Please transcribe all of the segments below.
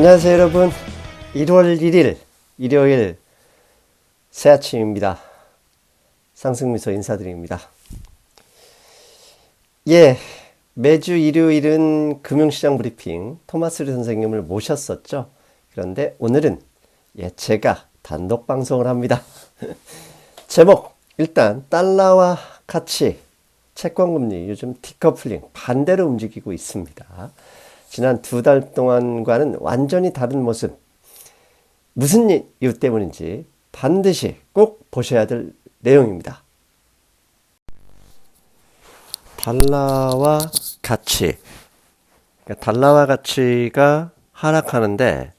안녕하세요 여러분. 1월 1일 일요일 새 아침입니다. 상승미소 인사드립니다. 매주 일요일은 금융시장 브리핑 토마스 선생님을 모셨었죠. 그런데 오늘은 제가 단독 방송을 합니다. 제목 일단 달러와 가치 채권금리 요즘 디커플링 반대로 움직이고 있습니다. 지난 2달 동안과는 완전히 다른 모습. 무슨 이유 때문인지 반드시 꼭 보셔야 될 내용입니다. 달러와 가치. 그러니까 달러와 가치가 하락하는데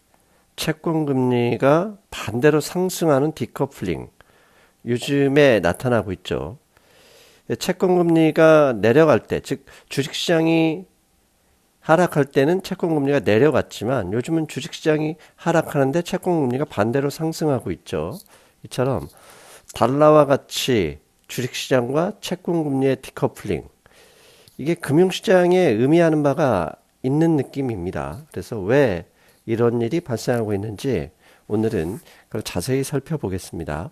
채권금리가 반대로 상승하는 디커플링. 요즘에 나타나고 있죠. 채권금리가 내려갈 때, 즉 주식시장이 하락할 때는 채권금리가 내려갔지만 요즘은 주식시장이 하락하는데 채권금리가 반대로 상승하고 있죠. 이처럼 달러와 같이 주식시장과 채권금리의 디커플링, 이게 금융시장에 의미하는 바가 있는 느낌입니다. 그래서 왜 이런 일이 발생하고 있는지 오늘은 그걸 자세히 살펴보겠습니다.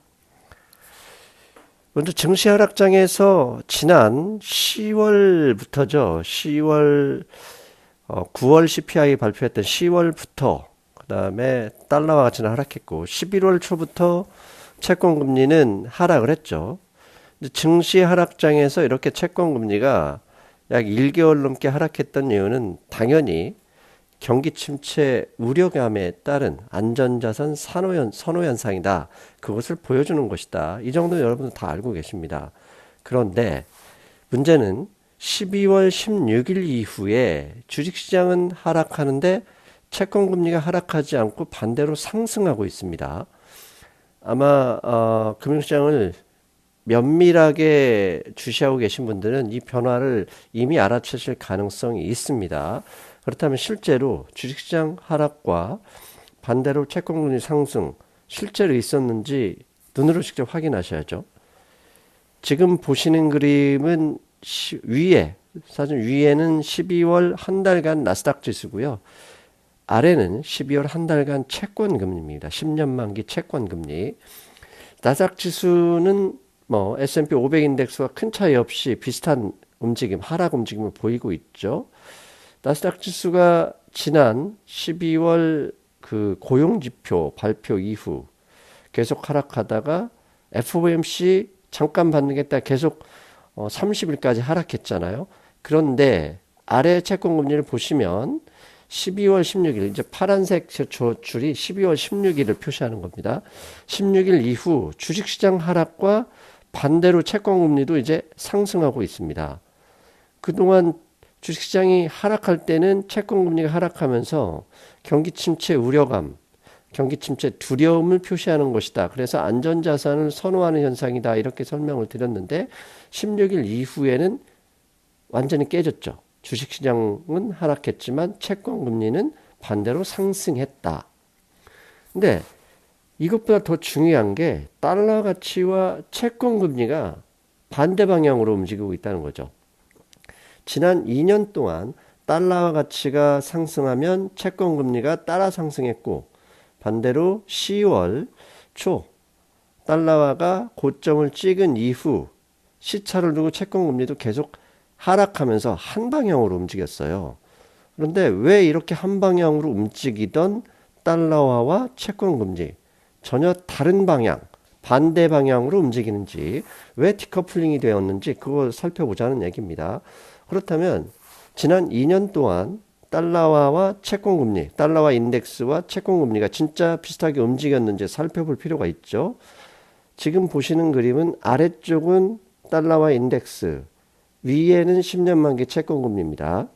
먼저 증시 하락장에서 지난 10월부터죠. 9월 CPI 발표했던 10월부터 그 다음에 달러와 가치는 하락했고 11월 초부터 채권금리는 하락을 했죠. 증시 하락장에서 이렇게 채권금리가 약 1개월 넘게 하락했던 이유는 당연히 경기 침체 우려감에 따른 안전자산 선호 현상이다. 그것을 보여주는 것이다. 이 정도는 여러분들 다 알고 계십니다. 그런데 문제는 12월 16일 이후에 주식시장은 하락하는데 채권금리가 하락하지 않고 반대로 상승하고 있습니다. 아마 금융시장을 면밀하게 주시하고 계신 분들은 이 변화를 이미 알아채실 가능성이 있습니다. 그렇다면 실제로 주식시장 하락과 반대로 채권금리 상승 실제로 있었는지 눈으로 직접 확인하셔야죠. 지금 보시는 그림은 사진 위에는 12월 한 달간 나스닥 지수고요. 아래는 12월 한 달간 채권 금리입니다. 10년 만기 채권 금리. 나스닥 지수는 S&P 500 인덱스와 큰 차이 없이 비슷한 움직임, 하락 움직임을 보이고 있죠. 나스닥 지수가 지난 12월 그 고용지표 발표 이후 계속 하락하다가 FOMC 잠깐 반등했다 계속 30일까지 하락했잖아요. 그런데 아래 채권금리를 보시면 12월 16일, 이제 파란색 줄이 12월 16일을 표시하는 겁니다. 16일 이후 주식시장 하락과 반대로 채권금리도 이제 상승하고 있습니다. 그동안 주식시장이 하락할 때는 채권금리가 하락하면서 경기 침체 우려감, 경기 침체 두려움을 표시하는 것이다. 그래서 안전자산을 선호하는 현상이다. 이렇게 설명을 드렸는데 16일 이후에는 완전히 깨졌죠. 주식시장은 하락했지만 채권금리는 반대로 상승했다. 근데 이것보다 더 중요한 게 달러 가치와 채권금리가 반대 방향으로 움직이고 있다는 거죠. 지난 2년 동안 달러와 가치가 상승하면 채권금리가 따라 상승했고 반대로 10월 초 달러화가 고점을 찍은 이후 시차를 두고 채권금리도 계속 하락하면서 한 방향으로 움직였어요. 그런데 왜 이렇게 한 방향으로 움직이던 달러화와 채권금리 전혀 다른 방향, 반대 방향으로 움직이는지, 왜 디커플링이 되었는지 그걸 살펴보자는 얘기입니다. 그렇다면 지난 2년 동안 달러화와 채권금리, 달러화 인덱스와 채권금리가 진짜 비슷하게 움직였는지 살펴볼 필요가 있죠. 지금 보시는 그림은 아래쪽은 달러화 인덱스, 위에는 10년 만기 채권금리입니다.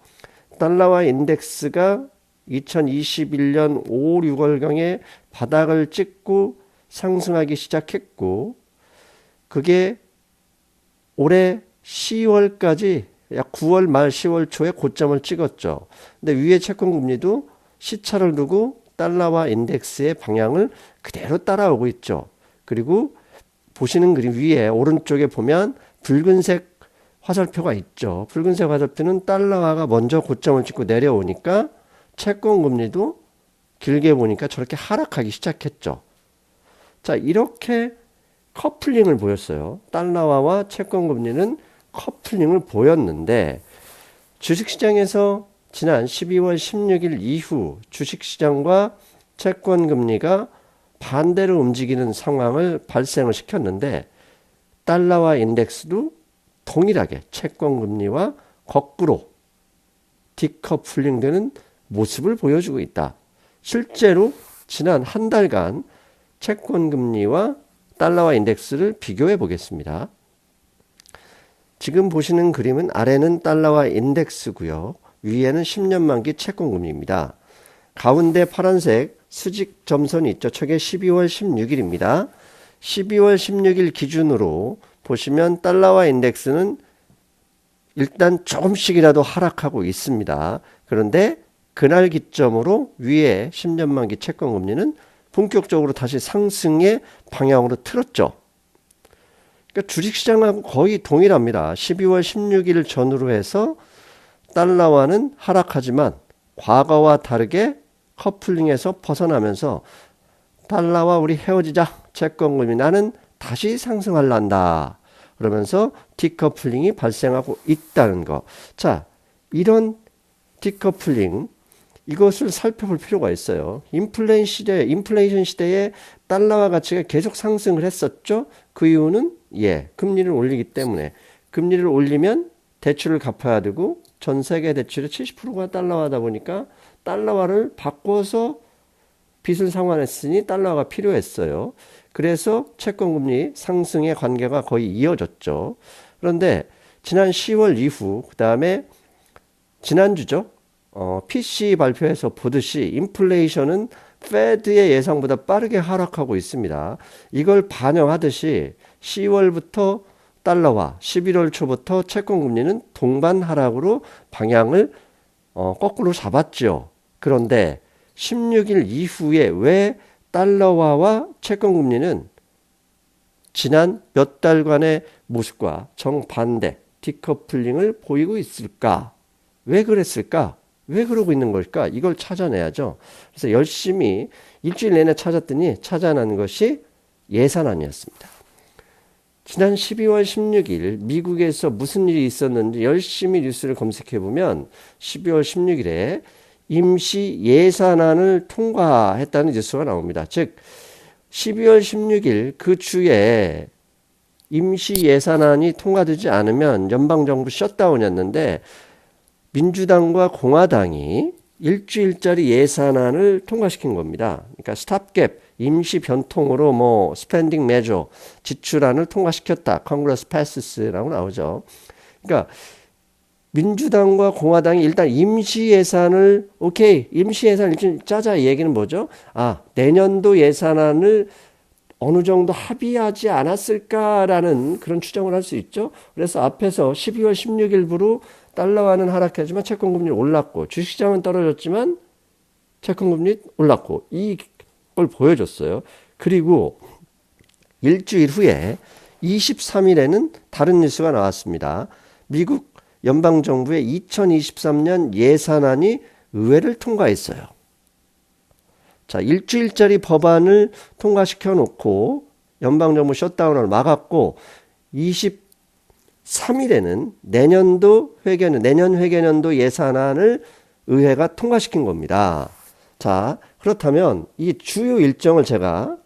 달러화 인덱스가 2021년 5, 6월경에 바닥을 찍고 상승하기 시작했고 그게 올해 10월까지 약 9월 말 10월 초에 고점을 찍었죠. 근데 위에 채권금리도 시차를 두고 달러화 인덱스의 방향을 그대로 따라오고 있죠. 그리고 보시는 그림 위에 오른쪽에 보면 붉은색 화살표가 있죠. 붉은색 화살표는 달러화가 먼저 고점을 찍고 내려오니까 채권금리도 길게 보니까 저렇게 하락하기 시작했죠. 자, 이렇게 커플링을 보였어요. 달러화와 채권금리는 커플링을 보였는데 주식시장에서 지난 12월 16일 이후 주식시장과 채권금리가 반대로 움직이는 상황을 발생을 시켰는데 달러화 인덱스도 동일하게 채권금리와 거꾸로 디커플링 되는 모습을 보여주고 있다. 실제로 지난 한 달간 채권금리와 달러화 인덱스를 비교해 보겠습니다. 지금 보시는 그림은 아래는 달러화 인덱스고요. 위에는 10년 만기 채권금리입니다. 가운데 파란색 수직 점선이 있죠. 저게 12월 16일입니다. 12월 16일 기준으로 보시면 달러화 인덱스는 일단 조금씩이라도 하락하고 있습니다. 그런데 그날 기점으로 위에 10년 만기 채권금리는 본격적으로 다시 상승의 방향으로 틀었죠. 그러니까 주식시장하고 거의 동일합니다. 12월 16일 전후로 해서 달러화는 하락하지만 과거와 다르게 커플링에서 벗어나면서 달러와 우리 헤어지자 채권금리 나는 다시 상승할란다. 그러면서 디커플링이 발생하고 있다는 거. 자, 이런 디커플링 이것을 살펴볼 필요가 있어요. 인플레이션 시대에 달러화 가치가 계속 상승을 했었죠. 그 이유는 금리를 올리기 때문에 금리를 올리면 대출을 갚아야 되고 전 세계 대출의 70%가 달러화다 보니까 달러화를 바꿔서 빚을 상환했으니 달러화가 필요했어요. 그래서 채권금리 상승의 관계가 거의 이어졌죠. 그런데 지난 10월 이후 그 다음에 지난주죠. PC 발표에서 보듯이 인플레이션은 페드의 예상보다 빠르게 하락하고 있습니다. 이걸 반영하듯이 10월부터 달러화, 11월 초부터 채권금리는 동반 하락으로 방향을 거꾸로 잡았죠. 그런데 16일 이후에 왜 달러화와 채권금리는 지난 몇 달간의 모습과 정반대 디커플링을 보이고 있을까? 왜 그랬을까? 왜 그러고 있는 걸까? 이걸 찾아내야죠. 그래서 열심히 일주일 내내 찾아낸 것이 예산안이었습니다. 지난 12월 16일 미국에서 무슨 일이 있었는지 열심히 뉴스를 검색해보면 12월 16일에 임시 예산안을 통과했다는 뉴스가 나옵니다. 즉 12월 16일 그 주에 임시 예산안이 통과되지 않으면 연방정부 셧다운이었는데 민주당과 공화당이 일주일짜리 예산안을 통과시킨 겁니다. 그러니까 스탑갭 임시 변통으로 스펜딩 메저 지출안을 통과시켰다. Congress passes라고 나오죠. 그러니까 민주당과 공화당이 일단 임시 예산을 임시 예산 일주일 짜자. 이 얘기는 뭐죠? 내년도 예산안을 어느 정도 합의하지 않았을까라는 그런 추정을 할 수 있죠. 그래서 앞에서 12월 16일부로 달러화는 하락하지만 채권금리 올랐고 주식시장은 떨어졌지만 채권금리 올랐고 이걸 보여줬어요. 그리고 일주일 후에 23일에는 다른 뉴스가 나왔습니다. 미국 연방정부의 2023년 예산안이 의회를 통과했어요. 자, 일주일짜리 법안을 통과시켜 놓고 연방정부 셧다운을 막았고 23일에는 내년 회계년도 예산안을 의회가 통과시킨 겁니다. 자, 그렇다면 이 주요 일정을 제가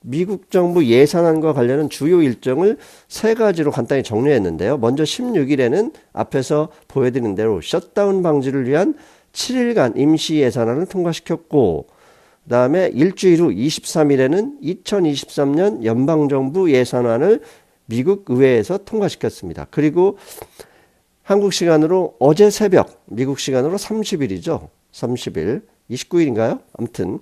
미국 정부 예산안과 관련한 주요 일정을 세 가지로 간단히 정리했는데요. 먼저 16일에는 앞에서 보여드린 대로 셧다운 방지를 위한 7일간 임시 예산안을 통과시켰고 그 다음에 일주일 후 23일에는 2023년 연방정부 예산안을 미국 의회에서 통과시켰습니다. 그리고 한국 시간으로 어제 새벽, 미국 시간으로 30일이죠. 30일, 29일인가요? 아무튼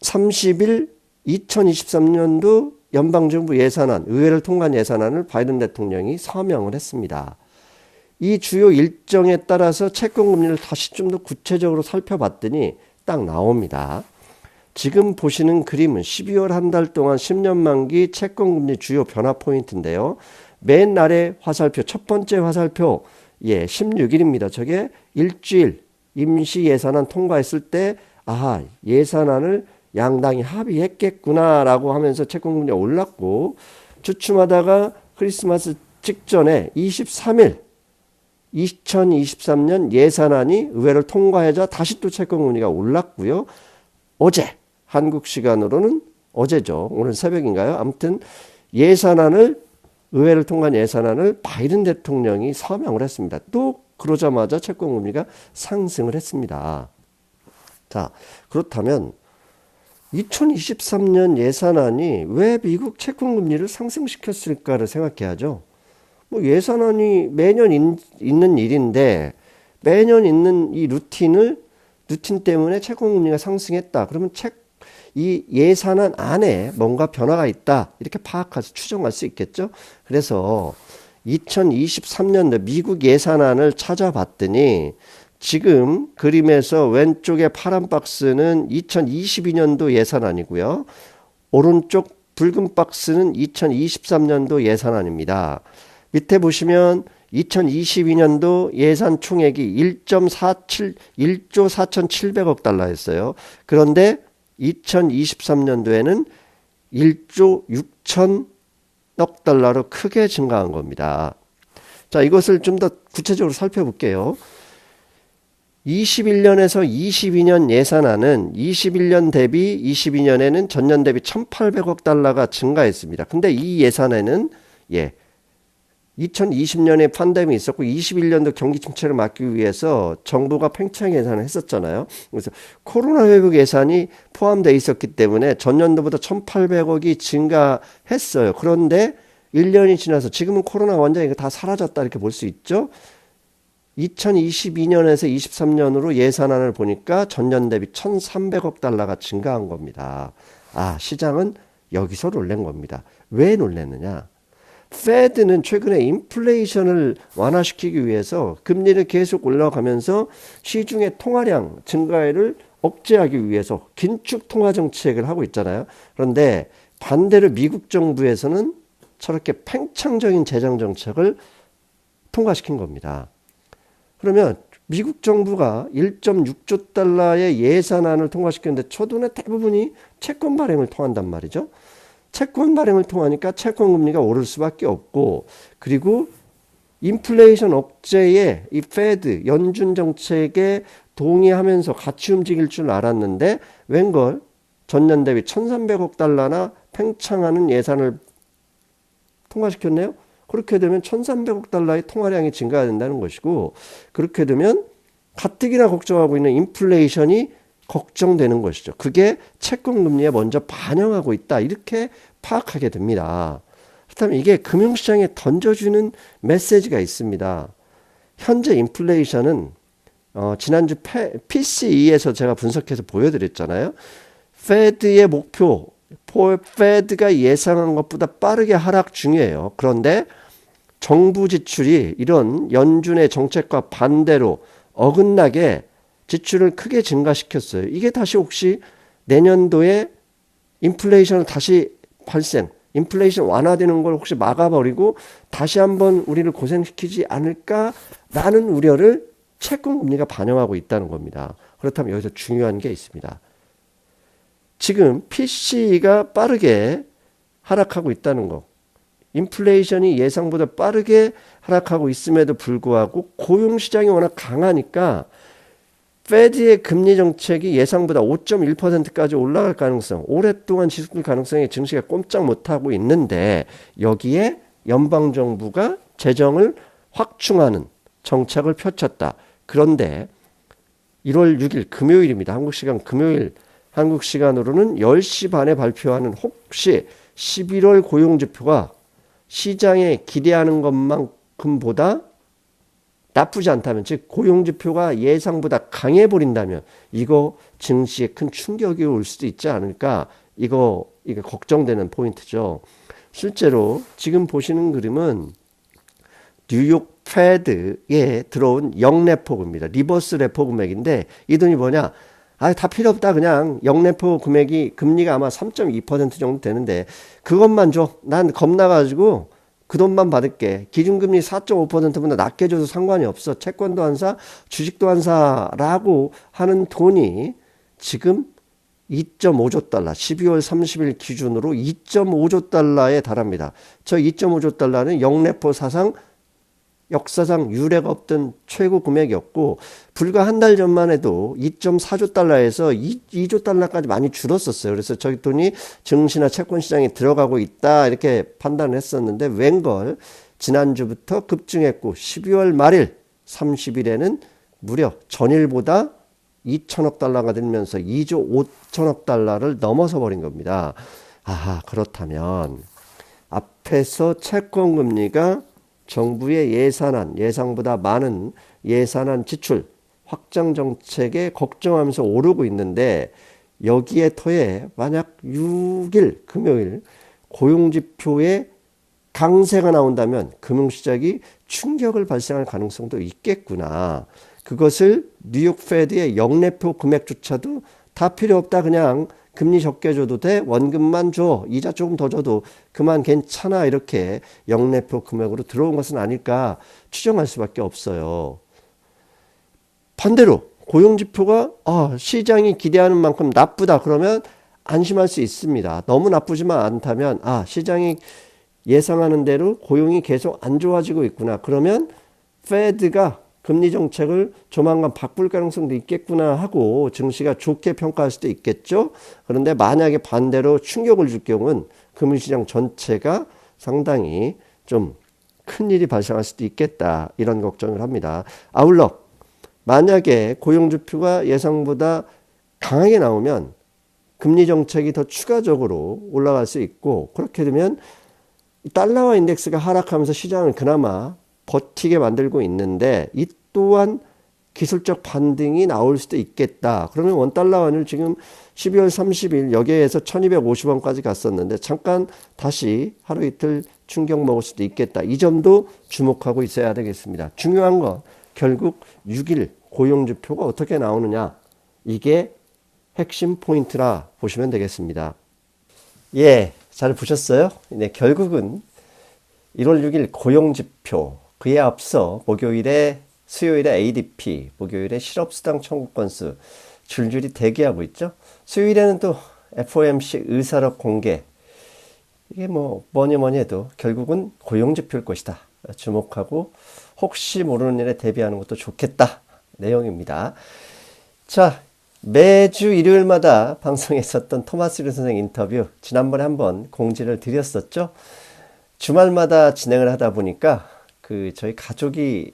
30일 2023년도 연방정부 예산안, 의회를 통과한 예산안을 바이든 대통령이 서명을 했습니다. 이 주요 일정에 따라서 채권금리를 다시 좀 더 구체적으로 살펴봤더니 딱 나옵니다. 지금 보시는 그림은 12월 한 달 동안 10년 만기 채권금리 주요 변화 포인트인데요. 맨 아래 화살표, 첫 번째 화살표, 16일입니다. 저게 일주일 임시 예산안 통과했을 때 아하, 예산안을 양당이 합의했겠구나라고 하면서 채권금리가 올랐고, 주춤하다가 크리스마스 직전에 23일 2023년 예산안이 의회를 통과하자 다시 또 채권금리가 올랐고요. 어제 한국 시간으로는 어제죠. 오늘 새벽인가요? 아무튼 예산안을 의회를 통과한 예산안을 바이든 대통령이 서명을 했습니다. 또 그러자마자 채권금리가 상승을 했습니다. 자, 그렇다면 2023년 예산안이 왜 미국 채권금리를 상승시켰을까를 생각해야죠. 뭐 예산안이 매년 있는 일인데 매년 있는 이 루틴 때문에 채권금리가 상승했다. 그러면 이 예산안 안에 뭔가 변화가 있다. 이렇게 파악해서 추정할 수 있겠죠. 그래서 2023년도 미국 예산안을 찾아봤더니 지금 그림에서 왼쪽에 파란 박스는 2022년도 예산안이고요. 오른쪽 붉은 박스는 2023년도 예산안입니다. 밑에 보시면 2022년도 예산 총액이 1조 4,700억 달러였어요. 그런데 2023년도에는 1조 6천억 달러로 크게 증가한 겁니다. 자, 이것을 좀 더 구체적으로 살펴볼게요. 21년에서 22년 예산안은 21년 대비 22년에는 전년 대비 1,800억 달러가 증가했습니다. 근데 이 예산에는 2020년에 팬데믹이 있었고 21년도 경기 침체를 막기 위해서 정부가 팽창 예산을 했었잖아요. 그래서 코로나 회복 예산이 포함되어 있었기 때문에 전년도보다 1,800억이 증가했어요. 그런데 1년이 지나서 지금은 코로나 완전히 다 사라졌다 이렇게 볼 수 있죠. 2022년에서 23년으로 예산안을 보니까 전년 대비 1,300억 달러가 증가한 겁니다. 아, 시장은 여기서 놀란 겁니다. 왜 놀랐느냐? 페드는 최근에 인플레이션을 완화시키기 위해서 금리를 계속 올라가면서 시중의 통화량 증가를 억제하기 위해서 긴축 통화 정책을 하고 있잖아요. 그런데 반대로 미국 정부에서는 저렇게 팽창적인 재정 정책을 통과시킨 겁니다. 그러면 미국 정부가 1.6조 달러의 예산안을 통과시켰는데 초돈의 대부분이 채권 발행을 통한단 말이죠. 채권 발행을 통하니까 채권 금리가 오를 수밖에 없고, 그리고 인플레이션 억제에 이 페드 연준 정책에 동의하면서 같이 움직일 줄 알았는데 웬걸 전년 대비 1,300억 달러나 팽창하는 예산을 통과시켰네요. 그렇게 되면 1,300억 달러의 통화량이 증가가 된다는 것이고, 그렇게 되면 가뜩이나 걱정하고 있는 인플레이션이 걱정되는 것이죠. 그게 채권 금리에 먼저 반영하고 있다. 이렇게 파악하게 됩니다. 그렇다면 이게 금융시장에 던져주는 메시지가 있습니다. 현재 인플레이션은 지난주 PCE에서 제가 분석해서 보여드렸잖아요. 페드의 목표, 페드가 예상한 것보다 빠르게 하락 중이에요. 그런데 정부 지출이 이런 연준의 정책과 반대로 어긋나게 지출을 크게 증가시켰어요. 이게 다시 혹시 내년도에 인플레이션을 다시 발생, 인플레이션 완화되는 걸 혹시 막아버리고 다시 한번 우리를 고생시키지 않을까라는 우려를 채권 금리가 반영하고 있다는 겁니다. 그렇다면 여기서 중요한 게 있습니다. 지금 PCE가 빠르게 하락하고 있다는 거, 인플레이션이 예상보다 빠르게 하락하고 있음에도 불구하고 고용시장이 워낙 강하니까 페드의 금리 정책이 예상보다 5.1%까지 올라갈 가능성, 오랫동안 지속될 가능성에 증시가 꼼짝 못하고 있는데, 여기에 연방정부가 재정을 확충하는 정책을 펼쳤다. 그런데 1월 6일 금요일입니다. 한국 시간 금요일, 한국 시간으로는 10시 반에 발표하는 혹시 11월 고용지표가 시장에 기대하는 것만큼보다 나쁘지 않다면, 즉 고용지표가 예상보다 강해 버린다면 이거 증시에 큰 충격이 올 수도 있지 않을까, 이게 걱정되는 포인트죠. 실제로 지금 보시는 그림은 뉴욕 페드에 들어온 영레포입니다. 리버스 레포 금액인데 이 돈이 뭐냐? 다 필요 없다. 그냥 영레포 금리가 아마 3.2% 정도 되는데 그것만 줘. 난 겁나가지고 그 돈만 받을게. 기준금리 4.5%보다 낮게 줘도 상관이 없어. 채권도 안 사, 주식도 안 사라고 하는 돈이 지금 2.5조 달러, 12월 30일 기준으로 2.5조 달러에 달합니다. 저 2.5조 달러는 영래포 사상 역사상 유례가 없던 최고 금액이었고, 불과 한 달 전만 해도 2.4조 달러에서 2조 달러까지 많이 줄었었어요. 그래서 저기 돈이 증시나 채권 시장에 들어가고 있다 이렇게 판단을 했었는데, 웬걸 지난주부터 급증했고 12월 말일 30일에는 무려 전일보다 2천억 달러가 들면서 2조 5천억 달러를 넘어서 버린 겁니다. 아, 그렇다면 앞에서 채권 금리가 정부의 예산안, 예상보다 많은 예산안 지출 확장 정책에 걱정하면서 오르고 있는데, 여기에 더해 만약 6일 금요일 고용지표에 강세가 나온다면 금융시장이 충격을 발생할 가능성도 있겠구나. 그것을 뉴욕 페드의 영래표 금액조차도 다 필요 없다, 그냥 금리 적게 줘도 돼, 원금만 줘, 이자 조금 더 줘도 그만 괜찮아, 이렇게 영래표 금액으로 들어온 것은 아닐까 추정할 수밖에 없어요. 반대로 고용지표가 시장이 기대하는 만큼 나쁘다 그러면 안심할 수 있습니다. 너무 나쁘지만 않다면 시장이 예상하는 대로 고용이 계속 안 좋아지고 있구나, 그러면 페드가 금리 정책을 조만간 바꿀 가능성도 있겠구나 하고 증시가 좋게 평가할 수도 있겠죠. 그런데 만약에 반대로 충격을 줄 경우는 금융시장 전체가 상당히 좀 큰일이 발생할 수도 있겠다, 이런 걱정을 합니다. 아울러 만약에 고용지표가 예상보다 강하게 나오면 금리 정책이 더 추가적으로 올라갈 수 있고, 그렇게 되면 달러화 인덱스가 하락하면서 시장을 그나마 버티게 만들고 있는데, 이 또한 기술적 반등이 나올 수도 있겠다. 그러면 원달러화는 지금 12월 30일 여기에서 1250원까지 갔었는데 잠깐 다시 하루 이틀 충격 먹을 수도 있겠다. 이 점도 주목하고 있어야 되겠습니다. 중요한 건 결국 6일 고용지표가 어떻게 나오느냐, 이게 핵심 포인트라 보시면 되겠습니다. 예, 잘 보셨어요? 네, 결국은 1월 6일 고용지표, 그에 앞서 목요일에 수요일에 ADP, 목요일에 실업수당 청구 건수 줄줄이 대기하고 있죠. 수요일에는 또 FOMC 의사록 공개, 이게 뭐니 해도 결국은 고용지표일 것이다 주목하고, 혹시 모르는 일에 대비하는 것도 좋겠다 내용입니다. 자, 매주 일요일마다 방송에 있었던 토마스 류 선생 인터뷰, 지난번에 한번 공지를 드렸었죠. 주말마다 진행을 하다 보니까 저희 가족이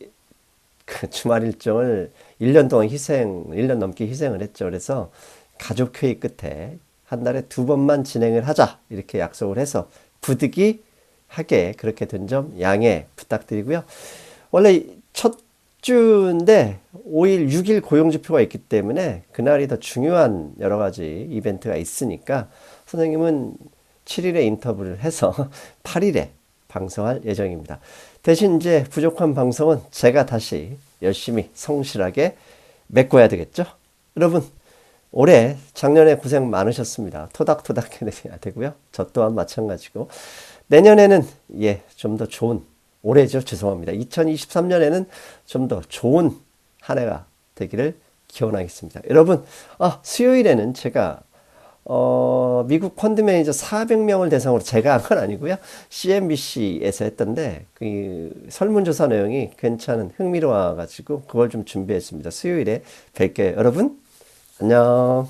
그 주말 일정을 1년 동안 1년 넘게 희생을 했죠. 그래서 가족 회의 끝에 한 달에 2번만 진행을 하자 이렇게 약속을 해서 부득이하게 그렇게 된 점 양해 부탁드리고요. 원래 첫 주인데 5일, 6일 고용지표가 있기 때문에 그날이 더 중요한 여러 가지 이벤트가 있으니까 선생님은 7일에 인터뷰를 해서 8일에 방송할 예정입니다. 대신 이제 부족한 방송은 제가 다시 열심히 성실하게 메꿔야 되겠죠? 여러분, 올해 작년에 고생 많으셨습니다. 토닥토닥 해내야 되고요. 저 또한 마찬가지고, 내년에는 좀 더 좋은 올해죠. 죄송합니다. 2023년에는 좀 더 좋은 한 해가 되기를 기원하겠습니다. 여러분, 수요일에는 제가 미국 펀드 매니저 400명을 대상으로 제가 한 건 아니고요. CNBC에서 했던데 그 설문조사 내용이 괜찮은 흥미로워가지고 그걸 좀 준비했습니다. 수요일에 뵐게요. 여러분, 안녕.